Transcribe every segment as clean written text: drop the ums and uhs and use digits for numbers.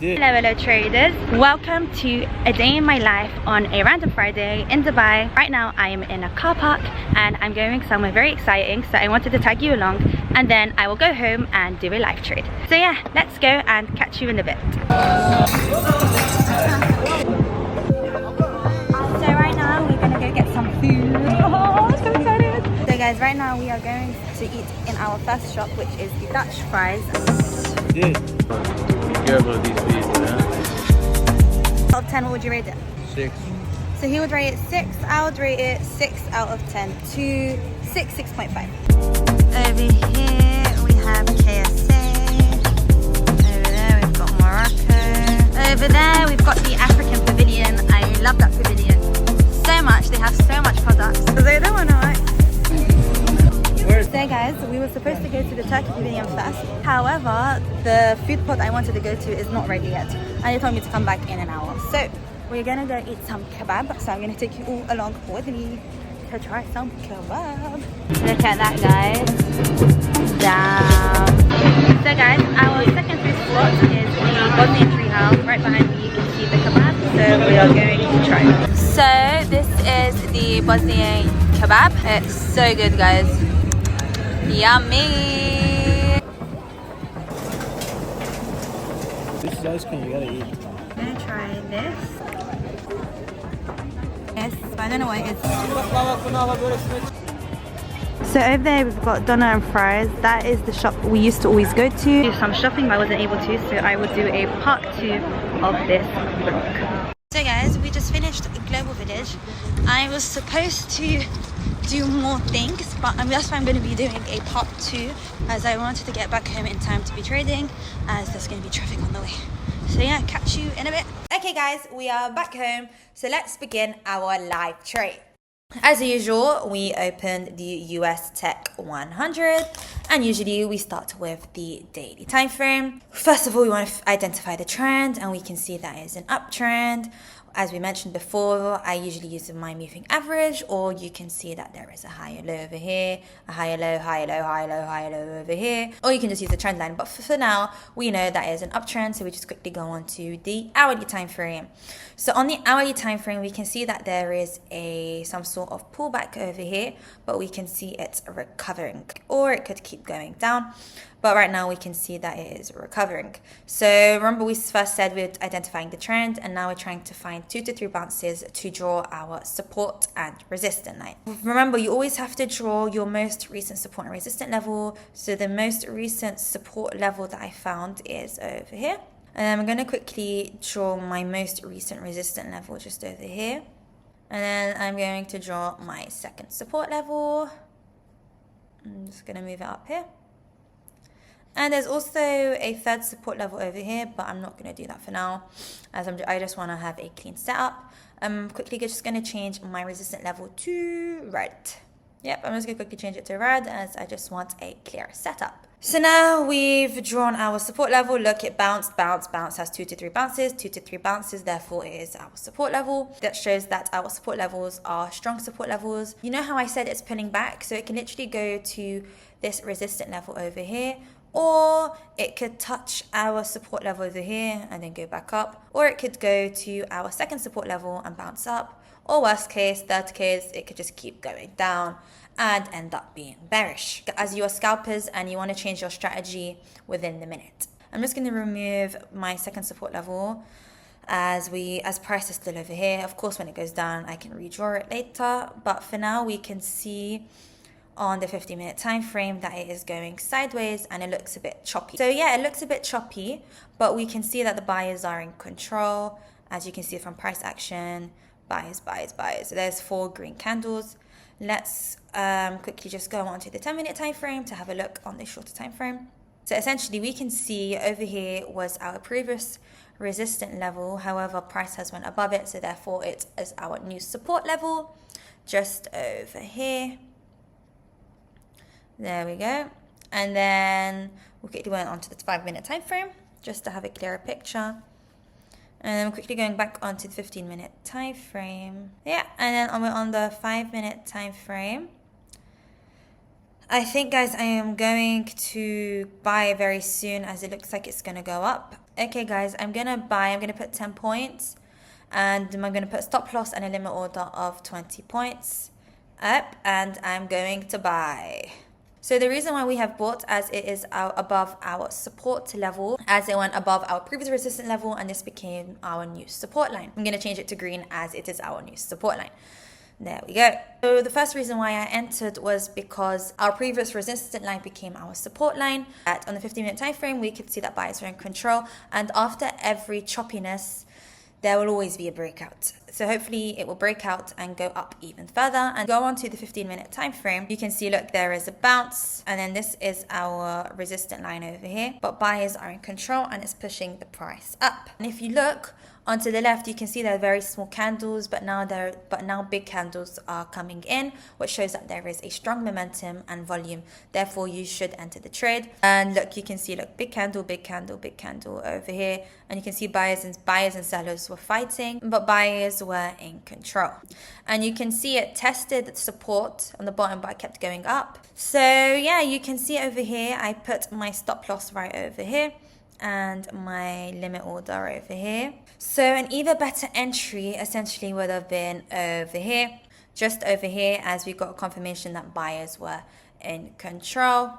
Hello traders, welcome to a day in my life on a random Friday in Dubai. Right now I am in a car park and I'm going somewhere very exciting, so I wanted to tag you along and then I will go home and do a live trade. So yeah, let's go and catch you in a bit. So right now we're gonna go get some food. Oh, so excited. So guys, right now we are going to eat in our first shop, which is the Dutch fries. Dude, be careful of these people, man. Out of 10, what would you rate it? 6. So he would rate it 6, I would rate it 6 out of 10 to 6.5. Over here we have KSA. Over there we've got Morocco. Over there we've got the African pavilion. I love that pavilion so much. They have so much products. So they don't want to So guys, we were supposed to go to the Turkey pavilion first. However, the food pot I wanted to go to is not ready yet. And they told me to come back in an hour. So we're gonna go eat some kebab. So I'm gonna take you all along with me to try some kebab. Look at that, guys. Damn. So guys, our second food spot is the Bosnian treehouse. Right behind me you can see the kebab. So we are going to try it. So this is the Bosnian kebab. It's so good, guys. Yummy! This is ice cream, you gotta eat. I'm gonna try this. Yes, but I don't know what it is. So over there we've got doner and fries. That is the shop we used to always go to. Do some shopping, but I wasn't able to, so I will do a part 2 of this vlog. So guys, we just finished Global Village. I was supposed to do more things, but that's why I'm going to be doing a part 2, as I wanted to get back home in time to be trading, as there's going to be traffic on the way. So yeah, catch you in a bit. Okay guys, we are back home, so let's begin our live trade. As usual, we opened the US Tech 100, and usually we start with the daily time frame. First of all, we want to identify the trend, and we can see that is an uptrend. As we mentioned before, I usually use my moving average, or you can see that there is a higher low over here, a higher low, higher low, higher low, higher low over here, or you can just use the trend line. But for now, we know that is an uptrend, so we just quickly go on to the hourly time frame. So on the hourly time frame, we can see that there is some sort of pullback over here, but we can see it's recovering, or it could keep going down. But right now we can see that it is recovering. So remember, we first said we're identifying the trend, and now we're trying to find 2 to 3 bounces to draw our support and resistance line. Remember, you always have to draw your most recent support and resistance level. So the most recent support level that I found is over here. And I'm going to quickly draw my most recent resistance level just over here. And then I'm going to draw my second support level. I'm just going to move it up here. And there's also a third support level over here, but I'm not going to do that for now, as I just want to have a clean setup. I'm quickly just going to change my resistance level to red. Yep, I'm just going to quickly change it to red, as I just want a clear setup. So now we've drawn our support level. Look, it bounced, has 2 to 3 bounces, 2 to 3 bounces, therefore it is our support level. That shows that our support levels are strong support levels. You know how I said it's pulling back? So it can literally go to this resistance level over here, or it could touch our support level over here and then go back up, or it could go to our second support level and bounce up, or worst case, third case, it could just keep going down and end up being bearish. As you are scalpers and you want to change your strategy within the minute. I'm just going to remove my second support level as price is still over here. Of course, when it goes down, I can redraw it later, but for now we can see on the 50-minute time frame that it is going sideways and it looks a bit choppy. So yeah, it looks a bit choppy, but we can see that the buyers are in control. As you can see from price action, buyers. So there's 4 green candles. Let's quickly just go on to the 10-minute time frame to have a look on the shorter time frame. So essentially we can see over here was our previous resistance level. However, price has went above it, so therefore it is our new support level just over here. There we go. And then we'll quickly went on to the 5-minute time frame just to have a clearer picture. And then quickly going back onto the 15-minute time frame. Yeah, and then we're on the 5-minute time frame. I think, guys, I am going to buy very soon as it looks like it's going to go up. Okay, guys, I'm going to buy. I'm going to put 10 points. And I'm going to put stop loss and a limit order of 20 points up. And I'm going to buy. So the reason why we have bought, as it is above our support level, as it went above our previous resistance level, and this became our new support line. I'm going to change it to green as it is our new support line. There we go. So the first reason why I entered was because our previous resistance line became our support line. On the 15-minute time frame, we could see that buyers were in control. And after every choppiness, there will always be a breakout. So hopefully it will break out and go up even further. And go on to the 15-minute time frame. You can see, look, there is a bounce. And then this is our resistance line over here. But buyers are in control and it's pushing the price up. And if you look onto the left, you can see there are very small candles, but now big candles are coming in, which shows that there is a strong momentum and volume. Therefore, you should enter the trade. And look, you can see, look, big candle, big candle, big candle over here. And you can see buyers and sellers were fighting, but buyers were in control. And you can see it tested support on the bottom, but it kept going up. So yeah, you can see over here, I put my stop loss right over here and my limit order over here. So an even better entry essentially would have been over here, just over here, as we got a confirmation that buyers were in control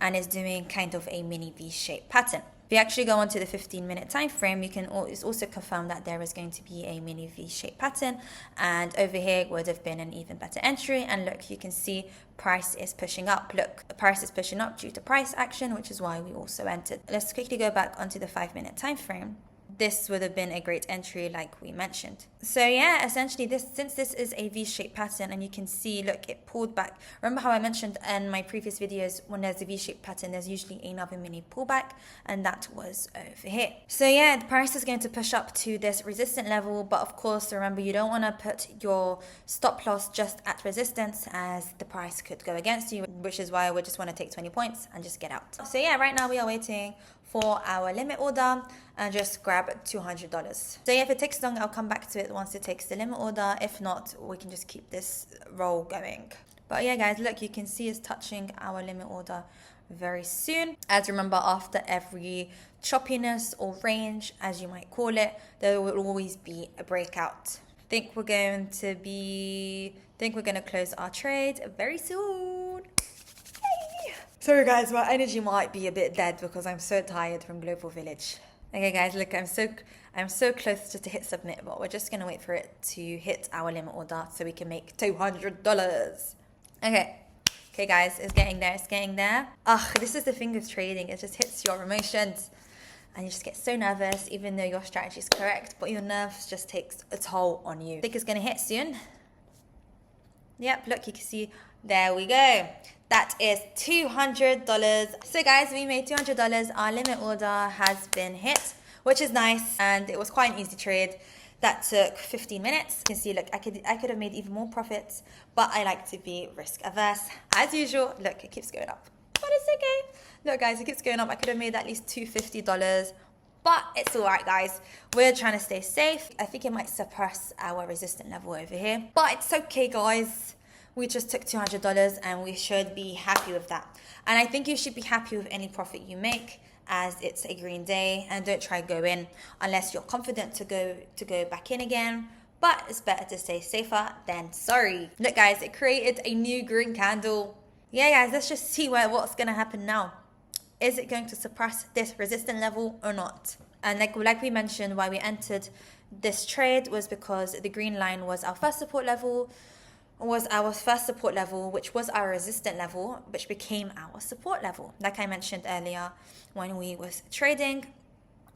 and is doing kind of a mini V-shaped pattern. If you actually go onto the 15-minute time frame, you can also confirm that there is going to be a mini V-shaped pattern, and over here would have been an even better entry. And look, you can see price is pushing up. Look, the price is pushing up due to price action, which is why we also entered. Let's quickly go back onto the 5-minute time frame. This would have been a great entry like we mentioned. So yeah, essentially since this is a V-shaped pattern, and you can see, look, it pulled back. Remember how I mentioned in my previous videos, when there's a V-shaped pattern, there's usually another mini pullback, and that was over here. So yeah, the price is going to push up to this resistance level, but of course, remember, you don't want to put your stop loss just at resistance, as the price could go against you, which is why we just want to take 20 points and just get out. So yeah, right now we are waiting for our limit order and just grab $200. So yeah, if it takes long, I'll come back to it once it takes the limit order. If not, we can just keep this roll going. But yeah, guys, look, you can see it's touching our limit order very soon. As remember, after every choppiness or range, as you might call it, there will always be a breakout. Think we're going to close our trade very soon. Sorry guys, my energy might be a bit dead because I'm so tired from Global Village. Okay guys, look, I'm so close just to hit submit, but we're just gonna wait for it to hit our limit order so we can make $200. Okay guys, it's getting there. This is the thing with trading, it just hits your emotions and you just get so nervous even though your strategy is correct, but your nerves just takes a toll on you. I think it's gonna hit soon. Yep, look, you can see, there we go. That is $200. So guys, we made $200. Our limit order has been hit, which is nice. And it was quite an easy trade. That took 15 minutes. You can see, look, I could have made even more profits, but I like to be risk averse. As usual, look, it keeps going up, but it's okay. Look guys, it keeps going up. I could have made at least $250. But it's all right, guys. We're trying to stay safe. I think it might suppress our resistance level over here, but it's okay, guys. We just took $200 and we should be happy with that. And I think you should be happy with any profit you make, as it's a green day, and don't try to go in unless you're confident to go back in again. But it's better to stay safer than sorry. Look guys, it created a new green candle. Yeah guys, let's just see what's gonna happen now. Is it going to suppress this resistance level or not? And like we mentioned, why we entered this trade was because the green line was our first support level, which was our resistance level, which became our support level. Like I mentioned earlier, when we was trading,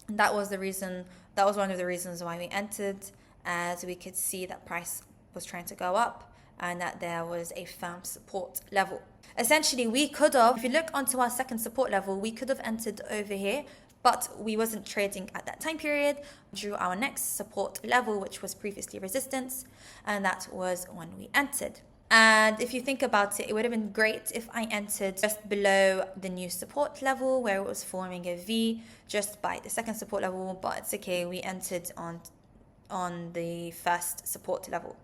that was one of the reasons why we entered, as we could see that price was trying to go up and that there was a firm support level. Essentially, we could have, if you look onto our second support level, we could have entered over here, but we wasn't trading at that time period. Drew our next support level, which was previously resistance, and that was when we entered. And if you think about it, it would have been great if I entered just below the new support level where it was forming a V just by the second support level, but it's okay, we entered on the first support level.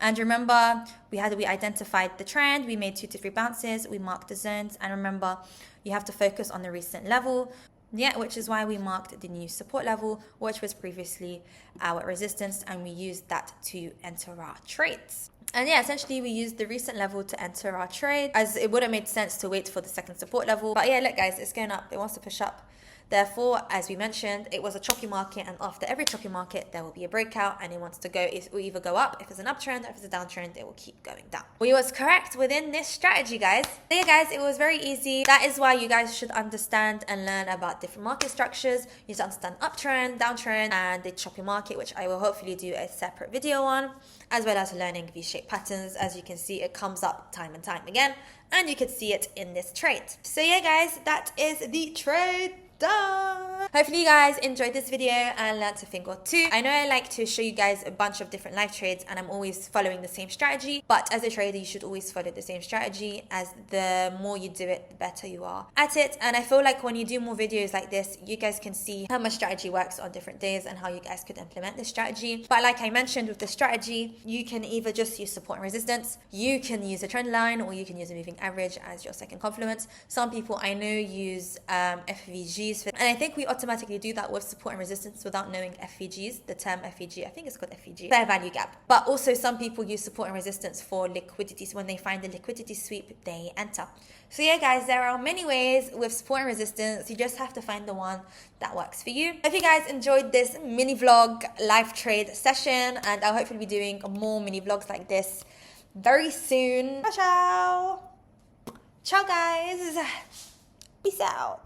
And remember, we identified the trend, we made 2 to 3 bounces, we marked the zones, and remember, you have to focus on the recent level. Yeah, which is why we marked the new support level, which was previously our resistance, and we used that to enter our trades. And yeah, essentially we used the recent level to enter our trade, as it would have made sense to wait for the second support level. But yeah, look guys, it's going up, it wants to push up. Therefore, as we mentioned, it was a choppy market, and after every choppy market, there will be a breakout, and it wants to go, it will either go up if it's an uptrend, or if it's a downtrend, it will keep going down. We was correct within this strategy, guys. So yeah, guys, it was very easy. That is why you guys should understand and learn about different market structures. You should understand uptrend, downtrend, and the choppy market, which I will hopefully do a separate video on, as well as learning V-shaped patterns. As you can see, it comes up time and time again, and you can see it in this trade. So yeah, guys, that is the trade done. Hopefully you guys enjoyed this video and learned a thing or two. I know I like to show you guys a bunch of different live trades, and I'm always following the same strategy, but as a trader you should always follow the same strategy, as the more you do it, the better you are at it. And I feel like when you do more videos like this, you guys can see how much strategy works on different days and how you guys could implement this strategy. But like I mentioned, with the strategy, you can either just use support and resistance, you can use a trend line, or you can use a moving average as your second confluence. Some people I know use FVG, and I think we automatically do that with support and resistance without knowing FVGs, the term FVG, I think it's called FVG, fair value gap. But also some people use support and resistance for liquidity. So when they find the liquidity sweep, they enter. So yeah, guys, there are many ways with support and resistance. You just have to find the one that works for you. If you guys enjoyed this mini vlog live trade session, and I'll hopefully be doing more mini vlogs like this very soon. Ciao, ciao. Ciao, guys. Peace out.